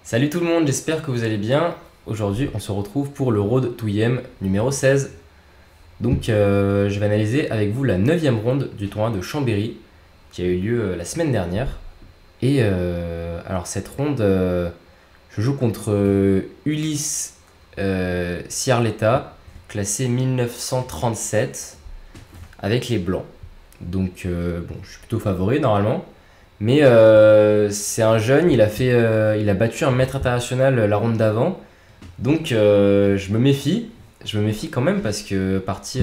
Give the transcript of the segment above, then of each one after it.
Salut tout le monde, j'espère que vous allez bien. Aujourd'hui, on se retrouve pour le Road to Yem numéro 16. Donc, je vais analyser avec vous la 9e ronde du tournoi de Chambéry qui a eu lieu la semaine dernière. Et alors, cette ronde, je joue contre Ulysse Ciarletta, classé 1937, avec les Blancs. Donc, bon, je suis plutôt favori normalement. Mais c'est un jeune, il a battu un maître international la ronde d'avant. Donc je me méfie quand même parce que partie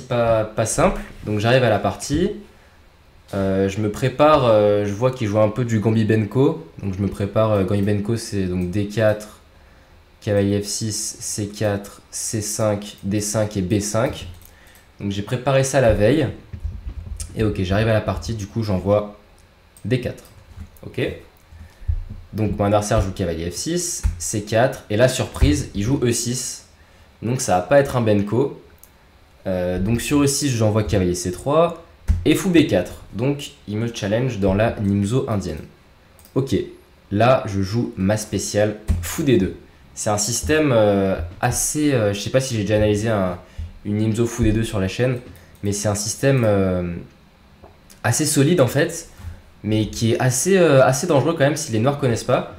pas simple. Donc j'arrive à la partie, je me prépare, je vois qu'il joue un peu du Gambi Benko. Donc je me prépare, Gambi Benko c'est donc D4, cavalier F6, C4, C5, D5 et B5. Donc j'ai préparé ça la veille. Et ok, j'arrive à la partie, du coup j'envoie D4. Ok. Donc mon adversaire joue cavalier F6, C4, et là surprise, il joue E6. Donc ça va pas être un Benko. Donc sur E6, j'envoie cavalier C3 et fou B4. Donc il me challenge dans la Nimzo indienne. Ok, là je joue ma spéciale fou D2. C'est un système assez... je sais pas si j'ai déjà analysé une Nimzo fou D2 sur la chaîne, mais c'est un système assez solide en fait, mais qui est assez dangereux quand même si les noirs connaissent pas.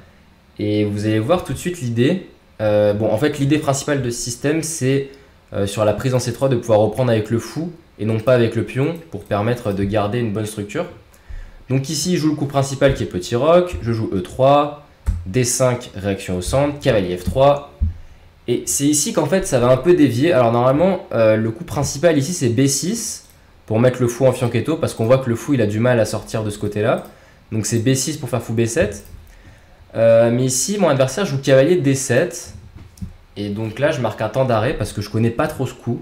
Et vous allez voir tout de suite l'idée. Bon, en fait, l'idée principale de ce système, c'est sur la prise en C3 de pouvoir reprendre avec le fou et non pas avec le pion pour permettre de garder une bonne structure. Donc ici, je joue le coup principal qui est petit roc, je joue E3, D5, réaction au centre, cavalier F3. Et c'est ici qu'en fait ça va un peu dévier. Alors normalement, le coup principal ici c'est B6 pour mettre le fou en fianchetto parce qu'on voit que le fou il a du mal à sortir de ce côté-là. Donc c'est B6 pour faire fou B7. Mais ici, mon adversaire joue cavalier D7. Et donc là, je marque un temps d'arrêt parce que je connais pas trop ce coup.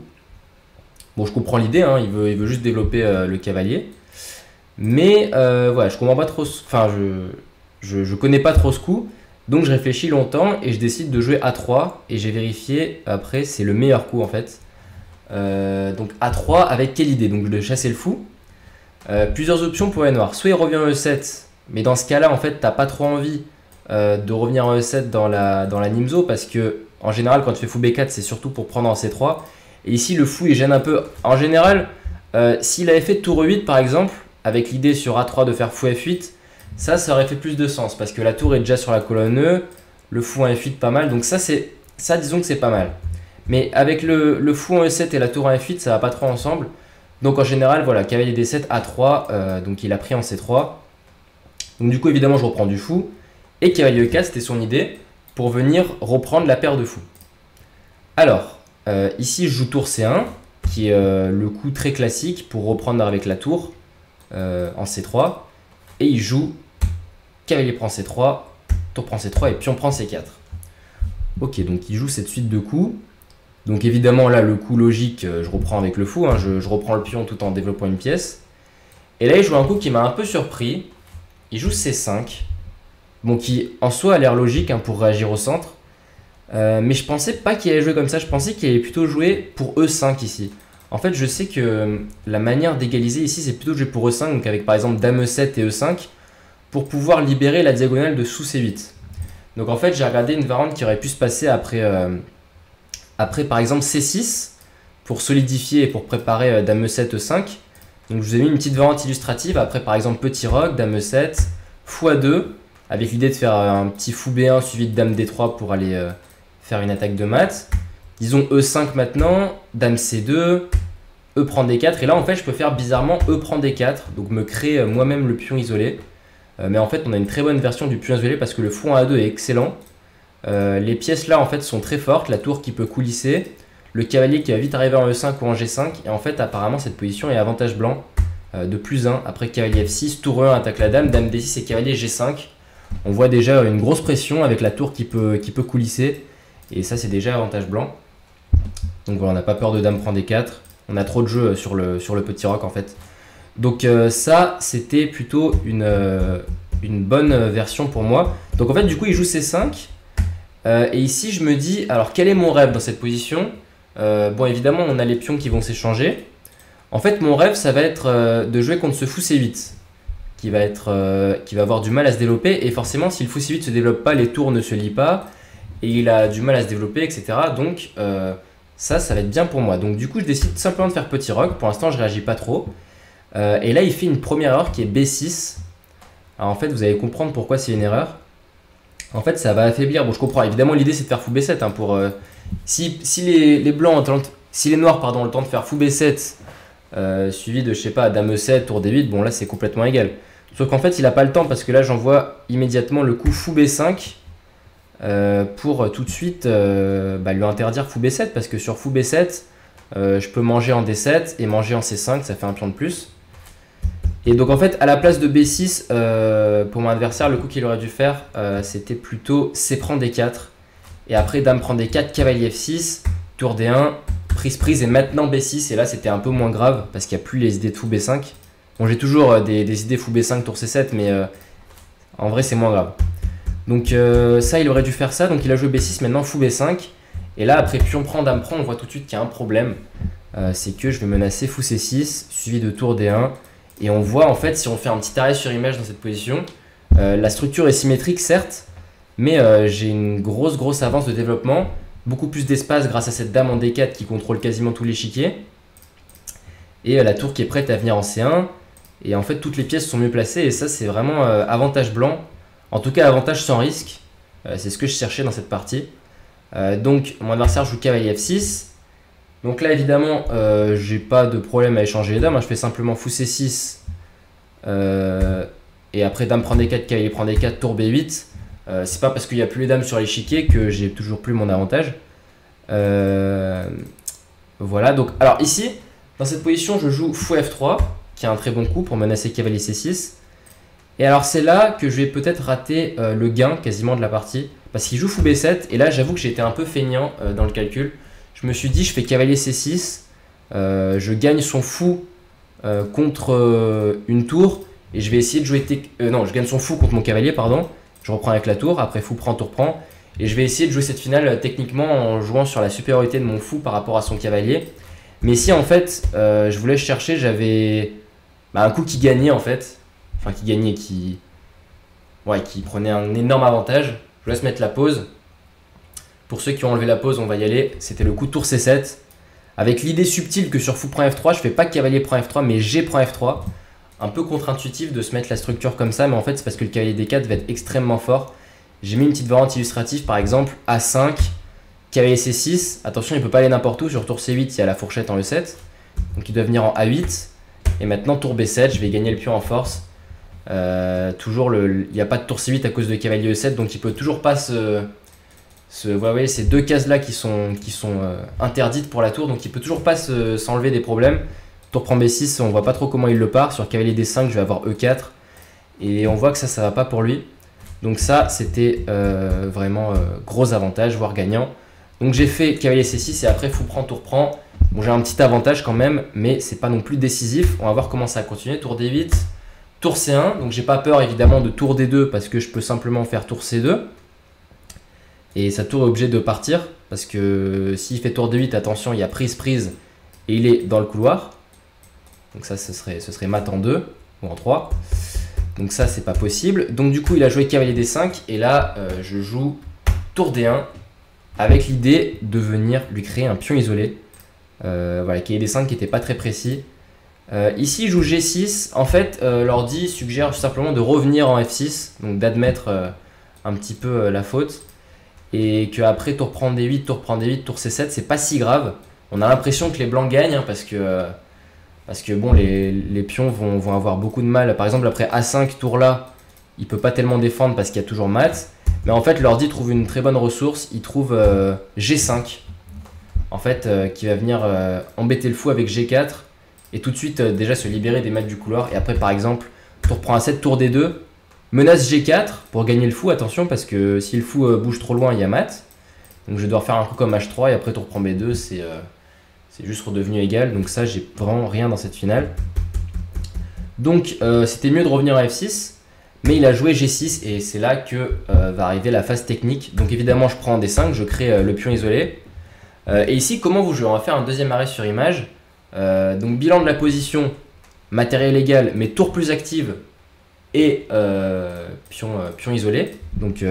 Bon, je comprends l'idée, hein, il veut juste développer le cavalier. Mais voilà, je comprends pas trop. Enfin, je connais pas trop ce coup. Donc je réfléchis longtemps et je décide de jouer A3. Et j'ai vérifié, après, c'est le meilleur coup en fait. Donc A3 avec quelle idée? Donc de chasser le fou. Plusieurs options pour les noirs. Soit il revient en E7, mais dans ce cas-là, en fait, t'as pas trop envie de revenir en E7 dans la Nimzo parce que en général, quand tu fais fou B4, c'est surtout pour prendre en C3. Et ici, le fou il gêne un peu. En général, s'il avait fait tour E8 par exemple, avec l'idée sur A3 de faire fou F8, ça aurait fait plus de sens parce que la tour est déjà sur la colonne E, le fou en F8 pas mal. Donc ça disons que c'est pas mal. Mais avec le fou en E7 et la tour en F8, ça va pas trop ensemble. Donc en général, voilà, cavalier D7, A3, donc il a pris en C3. Donc du coup, évidemment, je reprends du fou. Et cavalier E4, c'était son idée pour venir reprendre la paire de fous. Alors, ici, je joue tour C1, qui est le coup très classique pour reprendre avec la tour en C3. Et il joue cavalier prend C3, tour prend C3 et pion prend C4. Ok, donc il joue cette suite de coups. Donc évidemment là le coup logique je reprends avec le fou, hein, je reprends le pion tout en développant une pièce. Et là il joue un coup qui m'a un peu surpris, il joue C5, bon qui en soi a l'air logique hein, pour réagir au centre. Mais je pensais pas qu'il allait jouer comme ça, je pensais qu'il allait plutôt jouer pour E5 ici. En fait je sais que la manière d'égaliser ici c'est plutôt de jouer pour E5, donc avec par exemple Dame E7 et E5, pour pouvoir libérer la diagonale de sous C8. Donc en fait j'ai regardé une variante qui aurait pu se passer après par exemple C6 pour solidifier et pour préparer Dame E7, E5. Donc je vous ai mis une petite variante illustrative. Après par exemple petit roc, Dame E7, fou A2 avec l'idée de faire un petit fou B1 suivi de Dame D3 pour aller faire une attaque de mat. Disons E5 maintenant, Dame C2, E prend D4 et là en fait je peux faire bizarrement E prend D4 donc me créer moi-même le pion isolé. Mais en fait on a une très bonne version du pion isolé parce que le fou en A2 est excellent. Les pièces là en fait sont très fortes, la tour qui peut coulisser, le cavalier qui va vite arriver en E5 ou en G5 et en fait apparemment cette position est avantage blanc de plus 1. Après cavalier F6, tour E1 attaque la dame, dame D6 et cavalier G5. On voit déjà une grosse pression avec la tour qui peut coulisser et ça c'est déjà avantage blanc. Donc voilà, on n'a pas peur de dame prend D4, on a trop de jeux sur le petit roc en fait. Donc ça c'était plutôt une bonne version pour moi. Donc en fait du coup il joue C5. Et ici je me dis, alors quel est mon rêve dans cette position? Bon évidemment on a les pions qui vont s'échanger. En fait mon rêve ça va être de jouer contre ce fou C8 qui va avoir du mal à se développer. Et forcément, si le fou C8 se développe pas, les tours ne se lient pas. Et il a du mal à se développer, etc. Donc ça va être bien pour moi. Donc du coup, je décide simplement de faire petit roc. Pour l'instant, je réagis pas trop. Et là, il fait une première erreur qui est B6. Alors en fait, vous allez comprendre pourquoi c'est une erreur. En fait, ça va affaiblir. Bon, je comprends. Évidemment, l'idée, c'est de faire fou B7. Hein, si les blancs, si les noirs, pardon, ont le temps de faire fou B7, suivi de, je sais pas, dame E7, tour D8, bon, là, c'est complètement égal. Sauf qu'en fait, il n'a pas le temps parce que là, j'envoie immédiatement le coup fou B5 pour tout de suite lui interdire fou B7 parce que sur fou B7, je peux manger en D7 et manger en C5, ça fait un pion de plus. Et donc en fait, à la place de B6, pour mon adversaire, le coup qu'il aurait dû faire, c'était plutôt C prend D4. Et après, dame prend D4, cavalier F6, tour D1, prise et maintenant B6. Et là, c'était un peu moins grave parce qu'il n'y a plus les idées de fou B5. Bon, j'ai toujours des idées fou B5, tour C7, mais en vrai, c'est moins grave. Donc ça, il aurait dû faire ça. Donc il a joué B6, maintenant fou B5. Et là, après pion prend, dame prend, on voit tout de suite qu'il y a un problème. C'est que je vais menacer fou C6, suivi de tour D1. Et on voit en fait, si on fait un petit arrêt sur image dans cette position, la structure est symétrique certes, mais j'ai une grosse avance de développement, beaucoup plus d'espace grâce à cette dame en D4 qui contrôle quasiment tout l'échiquier, et la tour qui est prête à venir en C1, et en fait toutes les pièces sont mieux placées, et ça c'est vraiment avantage blanc, en tout cas avantage sans risque, c'est ce que je cherchais dans cette partie. Donc mon adversaire joue cavalier F6. Donc là, évidemment, j'ai pas de problème à échanger les dames. Je fais simplement fou C6. Et après, dame prend D4, cavalier prend D4, tour B8. C'est pas parce qu'il n'y a plus les dames sur l'échiquier que j'ai toujours plus mon avantage. Voilà. Donc, alors ici, dans cette position, je joue fou F3, qui est un très bon coup pour menacer cavalier C6. Et alors, c'est là que je vais peut-être rater le gain quasiment de la partie. Parce qu'il joue fou B7. Et là, j'avoue que j'ai été un peu feignant dans le calcul. Je me suis dit, je fais cavalier C6, je gagne son fou contre une tour, et je vais essayer de jouer... non, je gagne son fou contre mon cavalier, pardon. Je reprends avec la tour, après fou prend, tour prend. Et je vais essayer de jouer cette finale techniquement en jouant sur la supériorité de mon fou par rapport à son cavalier. Mais ici, en fait, je voulais chercher, j'avais un coup qui gagnait, en fait. Enfin, qui gagnait, qui prenait un énorme avantage. Je vous laisse mettre la pause. Pour ceux qui ont enlevé la pause, on va y aller. C'était le coup tour C7. Avec l'idée subtile que sur fou prend F3, je fais pas cavalier prend F3, mais G prend F3. Un peu contre-intuitif de se mettre la structure comme ça, mais en fait, c'est parce que le cavalier D4 va être extrêmement fort. J'ai mis une petite variante illustrative, par exemple, A5, cavalier C6. Attention, il peut pas aller n'importe où. Sur tour C8, il y a la fourchette en E7. Donc, il doit venir en A8. Et maintenant, tour B7, je vais gagner le pion en force. Toujours, il n'y a pas de tour C8 à cause de cavalier E7, donc il peut toujours pas vous voyez, ces deux cases là qui sont interdites pour la tour, donc il peut toujours pas s'enlever des problèmes. Tour prend B6, on voit pas trop comment il le part. Sur cavalier D5, je vais avoir E4 et on voit que ça va pas pour lui. Donc ça, c'était vraiment gros avantage, voire gagnant. Donc j'ai fait cavalier C6 et après fou prend, tour prend. Bon, j'ai un petit avantage quand même, mais c'est pas non plus décisif. On va voir comment ça va continuer. Tour D8, tour C1. Donc j'ai pas peur évidemment de tour D2 parce que je peux simplement faire tour C2. Et sa tour est obligée de partir parce que s'il fait tour D8, attention, il y a prise et il est dans le couloir. Donc ça, ce serait mat en 2 ou en 3. Donc ça, c'est pas possible. Donc du coup, il a joué cavalier D5 et là, je joue tour D1 avec l'idée de venir lui créer un pion isolé. Voilà, cavalier D5 qui n'était pas très précis. Ici, il joue G6. En fait, l'ordi suggère simplement de revenir en F6, donc d'admettre un petit peu la faute. Et qu'après tour prend D8, tour prend D8, tour C7, c'est pas si grave. On a l'impression que les blancs gagnent hein, parce que bon, les pions vont avoir beaucoup de mal. Par exemple, après A5, tour là, il peut pas tellement défendre parce qu'il y a toujours mat. Mais en fait, l'ordi trouve une très bonne ressource. Il trouve G5, en fait, qui va venir embêter le fou avec G4 et tout de suite déjà se libérer des mates du couloir. Et après, par exemple, tour prend A7, tour D2. Menace G4 pour gagner le fou, attention, parce que si le fou bouge trop loin, il y a mat. Donc je vais devoir faire un coup comme H3 et après tour prend B2, c'est juste redevenu égal. Donc ça, j'ai vraiment rien dans cette finale. Donc c'était mieux de revenir à F6, mais il a joué G6 et c'est là que va arriver la phase technique. Donc évidemment, je prends D5, je crée le pion isolé. Et ici, comment vous jouez? On va faire un deuxième arrêt sur image. Donc bilan de la position, matériel égal, mais tour plus active. et pion isolé. Donc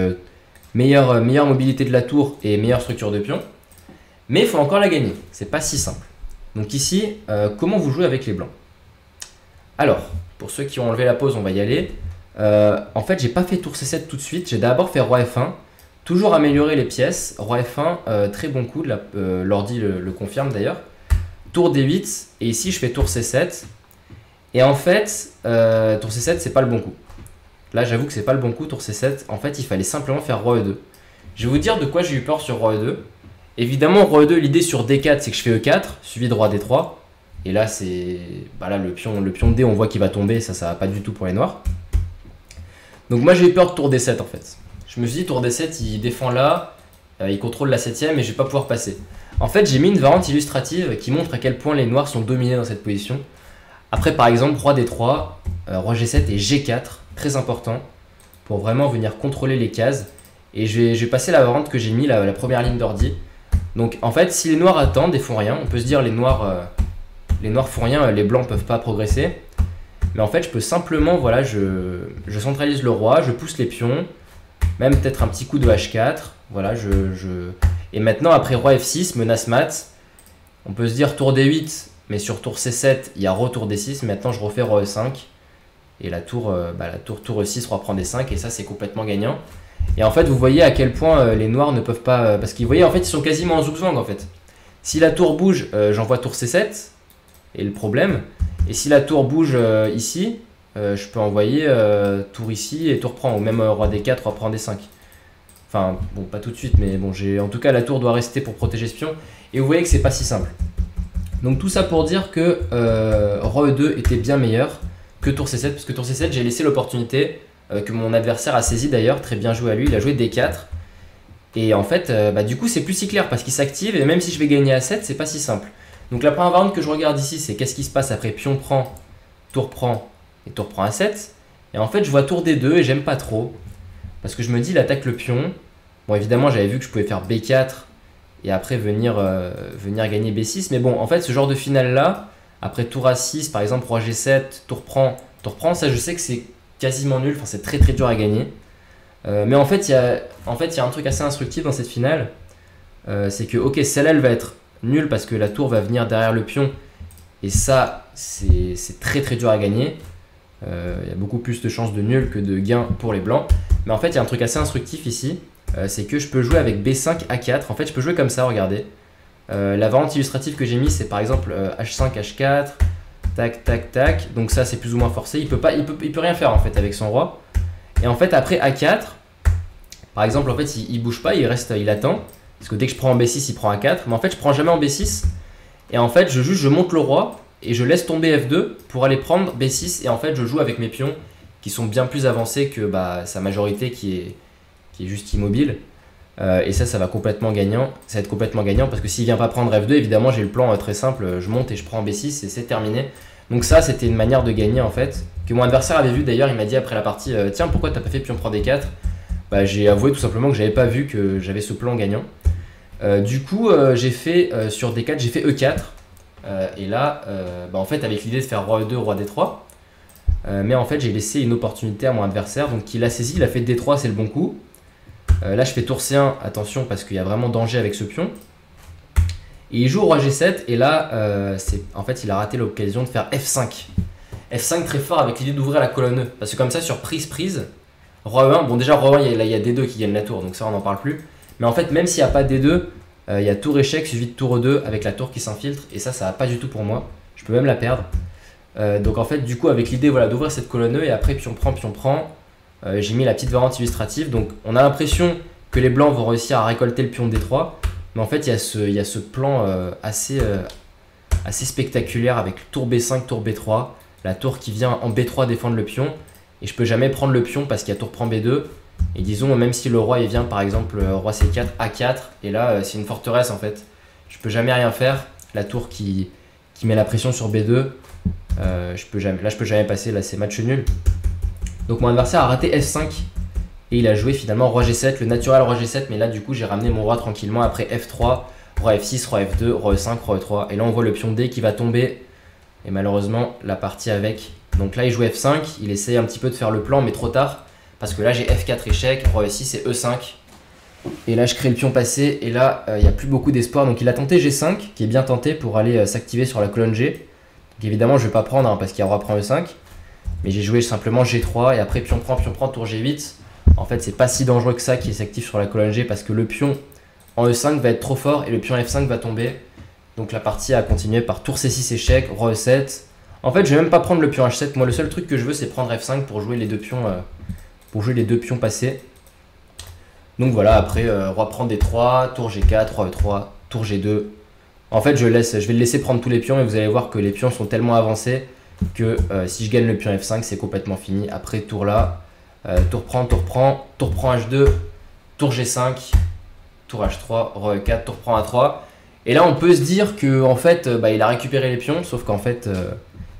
meilleure mobilité de la tour et meilleure structure de pion. Mais il faut encore la gagner, c'est pas si simple. Donc ici, comment vous jouez avec les blancs? Alors, pour ceux qui ont enlevé la pause, on va y aller. En fait, j'ai pas fait tour C7 tout de suite, j'ai d'abord fait roi F1. Toujours améliorer les pièces. Roi F1, très bon coup, l'ordi le confirme d'ailleurs. Tour D8, et ici je fais tour C7. Et en fait, tour C7, c'est pas le bon coup. Là, j'avoue que c'est pas le bon coup, tour C7. En fait, il fallait simplement faire roi E2. Je vais vous dire de quoi j'ai eu peur sur roi E2. Évidemment, roi E2, l'idée sur D4, c'est que je fais E4, suivi de roi D3. Et là, c'est là, le pion D, on voit qu'il va tomber, ça va pas du tout pour les noirs. Donc moi, j'ai eu peur de tour D7 en fait. Je me suis dit, tour D7, il défend là, il contrôle la 7ème et je vais pas pouvoir passer. En fait, j'ai mis une variante illustrative qui montre à quel point les noirs sont dominés dans cette position. Après, par exemple, roi D3, roi G7 et G4, très important, pour vraiment venir contrôler les cases. Et je vais passer la variante que j'ai mis, la première ligne d'ordi. Donc en fait, si les noirs attendent et font rien, on peut se dire les noirs font rien, les blancs peuvent pas progresser. Mais en fait, je peux simplement, voilà, je centralise le roi, je pousse les pions, même peut-être un petit coup de H4. Voilà, Et maintenant, après roi F6, menace mat, on peut se dire tour D8, mais sur tour C7, il y a retour D6. Maintenant, je refais roi E5. Et la tour E6 reprend D5, et ça, c'est complètement gagnant. Et en fait, vous voyez à quel point les noirs ne peuvent pas... Parce qu'ils en fait, ils sont quasiment en zugzwang, en fait. Si la tour bouge, j'envoie tour C7, et le problème. Et si la tour bouge ici, je peux envoyer tour ici et tour prend, ou même roi D4, roi prend D5. Enfin, bon, pas tout de suite, mais bon, en tout cas, la tour doit rester pour protéger ce pion. Et vous voyez que c'est pas si simple. Donc tout ça pour dire que roi E2 était bien meilleur que tour C7, parce que tour C7, j'ai laissé l'opportunité que mon adversaire a saisi d'ailleurs, très bien joué à lui, il a joué D4. Et en fait, du coup, c'est plus si clair, parce qu'il s'active, et même si je vais gagner à 7, c'est pas si simple. Donc la première variante que je regarde ici, c'est qu'est-ce qui se passe après pion prend et tour prend A7. Et en fait, je vois tour D2 et j'aime pas trop. Parce que je me dis, il attaque le pion. Bon, évidemment, j'avais vu que je pouvais faire B4 et après venir gagner B6. Mais bon, en fait, ce genre de finale-là, après tour A6, par exemple, roi G7, tour prend, ça, je sais que c'est quasiment nul. Enfin, c'est très très dur à gagner. Mais en fait, il y a un truc assez instructif dans cette finale. C'est que, ok, celle-là, elle va être nul parce que la tour va venir derrière le pion et ça c'est très très dur à gagner. Il y a beaucoup plus de chances de nul que de gain pour les blancs, mais en fait il y a un truc assez instructif ici, c'est que je peux jouer avec B5 A4. En fait je peux jouer comme ça, regardez. La variante illustrative que j'ai mise, c'est par exemple H5 H4, tac tac tac, donc ça c'est plus ou moins forcé, il peut rien faire en fait avec son roi. Et en fait après A4 par exemple, en fait il bouge pas, il attend. Parce que dès que je prends en B6, il prend A4. Mais en fait, je prends jamais en B6. Et en fait, je monte le roi et je laisse tomber F2 pour aller prendre B6. Et en fait, je joue avec mes pions qui sont bien plus avancés que sa majorité qui est juste immobile. Et ça va complètement gagnant. Ça va être complètement gagnant parce que s'il vient pas prendre F2, évidemment, j'ai le plan très simple. Je monte et je prends B6 et c'est terminé. Donc ça, c'était une manière de gagner en fait. Que mon adversaire avait vu d'ailleurs. Il m'a dit après la partie, tiens, pourquoi t'as pas fait pion prend D4? J'ai avoué tout simplement que j'avais pas vu que j'avais ce plan gagnant. Du coup, j'ai fait sur D4, j'ai fait E4. Et là, en fait, avec l'idée de faire roi E2, roi D3. Mais en fait, j'ai laissé une opportunité à mon adversaire. Donc, il a saisi, il a fait D3, c'est le bon coup. Là, je fais tour C1, attention, parce qu'il y a vraiment danger avec ce pion. Et il joue roi G7. Et là, en fait, il a raté l'occasion de faire F5. F5 très fort avec l'idée d'ouvrir la colonne E. Parce que comme ça, sur prise, roi E1, bon, déjà, roi E1, il y a D2 qui gagne la tour. Donc, ça, on n'en parle plus. Mais en fait, même s'il n'y a pas D2, il y a tour échec suivi de tour E2 avec la tour qui s'infiltre. Et ça va pas du tout pour moi. Je peux même la perdre. Donc en fait, du coup, avec l'idée d'ouvrir cette colonne E et après pion prend, j'ai mis la petite variante illustrative. Donc on a l'impression que les blancs vont réussir à récolter le pion D3. Mais en fait, il y a ce plan assez spectaculaire avec tour B5, tour B3. La tour qui vient en B3 défendre le pion. Et je peux jamais prendre le pion parce qu'il y a tour prend B2. Et disons, même si le roi il vient par exemple roi C4, A4, et là c'est une forteresse en fait. Je peux jamais rien faire. La tour qui met la pression sur B2, je peux jamais passer, là c'est match nul. Donc mon adversaire a raté F5 et il a joué finalement roi G7, le naturel roi G7, mais là du coup j'ai ramené mon roi tranquillement après F3, roi F6, roi F2, roi E5, roi E3. Et là on voit le pion D qui va tomber. Et malheureusement la partie avec Donc là il joue F5, il essaye un petit peu de faire le plan mais trop tard. Parce que là j'ai F4 échec, Roi E6 et E5. Et là je crée le pion passé et là il n'y a plus beaucoup d'espoir. Donc il a tenté G5 qui est bien tenté pour aller s'activer sur la colonne G. Donc évidemment je ne vais pas prendre parce qu'il y a Roi prend E5. Mais j'ai joué simplement G3 et après pion prend, tour G8. En fait c'est pas si dangereux que ça qu'il s'active sur la colonne G parce que le pion en E5 va être trop fort et le pion F5 va tomber. Donc la partie a continué par tour C6 échec, Roi E7. En fait je vais même pas prendre le pion H7. Moi le seul truc que je veux c'est prendre F5 pour jouer les deux pions passés. Donc voilà, après Roi prend D3, tour G4, Roi E3, tour G2. En fait je vais le laisser prendre tous les pions et vous allez voir que les pions sont tellement avancés que si je gagne le pion F5 c'est complètement fini. Après tour là, tour prend H2, tour G5, tour H3, Roi E4, tour prend A3. Et là on peut se dire que en fait il a récupéré les pions, sauf qu'en fait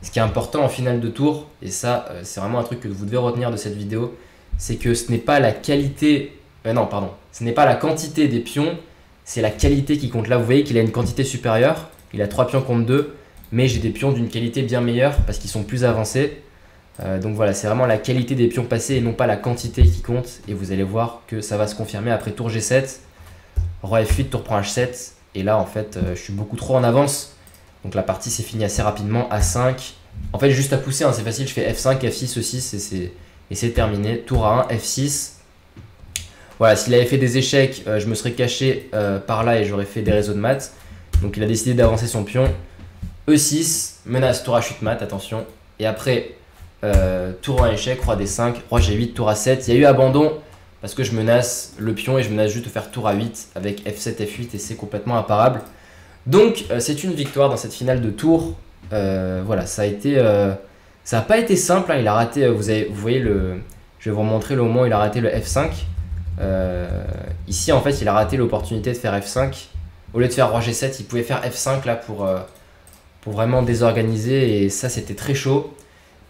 ce qui est important en finale de tour, et ça c'est vraiment un truc que vous devez retenir de cette vidéo, c'est que ce n'est pas la qualité, ce n'est pas la quantité des pions, c'est la qualité qui compte. Là vous voyez qu'il a une quantité supérieure, il a 3 pions contre 2, mais j'ai des pions d'une qualité bien meilleure parce qu'ils sont plus avancés. Donc voilà, c'est vraiment la qualité des pions passés et non pas la quantité qui compte. Et vous allez voir que ça va se confirmer après tour G7, Roi F8, tour prend H7. Et là en fait je suis beaucoup trop en avance. Donc la partie s'est finie assez rapidement, A5. En fait juste à pousser, c'est facile, je fais F5, F6, E6 et c'est terminé. Tour A1, F6. Voilà, s'il avait fait des échecs, je me serais caché par là et j'aurais fait des réseaux de maths. Donc il a décidé d'avancer son pion. E6, menace, tour H8 mat, attention. Et après, tour en échec, Roi D5, Roi G8, tour A7. Il y a eu abandon parce que je menace le pion et je menace juste de faire tour A8 avec F7, F8 et c'est complètement imparable. Donc c'est une victoire dans cette finale de tour. Voilà, ça n'a pas été simple, hein. Il a raté, vous voyez, je vais vous montrer le moment où il a raté le F5. Ici en fait il a raté l'opportunité de faire F5. Au lieu de faire Roi G7, il pouvait faire F5 là pour vraiment désorganiser et ça c'était très chaud.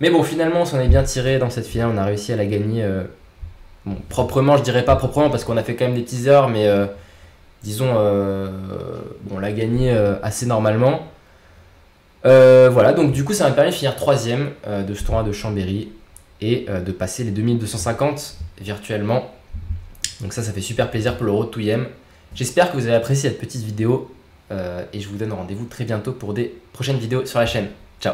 Mais bon finalement on s'en est bien tiré dans cette finale, on a réussi à la gagner proprement, je dirais pas proprement parce qu'on a fait quand même des teasers, mais disons on l'a gagné assez normalement. Voilà, donc du coup ça m'a permis de finir 3ème de ce tournoi de Chambéry et de passer les 2250 virtuellement. Donc ça fait super plaisir pour le Road to IM. J'espère que vous avez apprécié cette petite vidéo et je vous donne rendez-vous très bientôt pour des prochaines vidéos sur la chaîne. Ciao!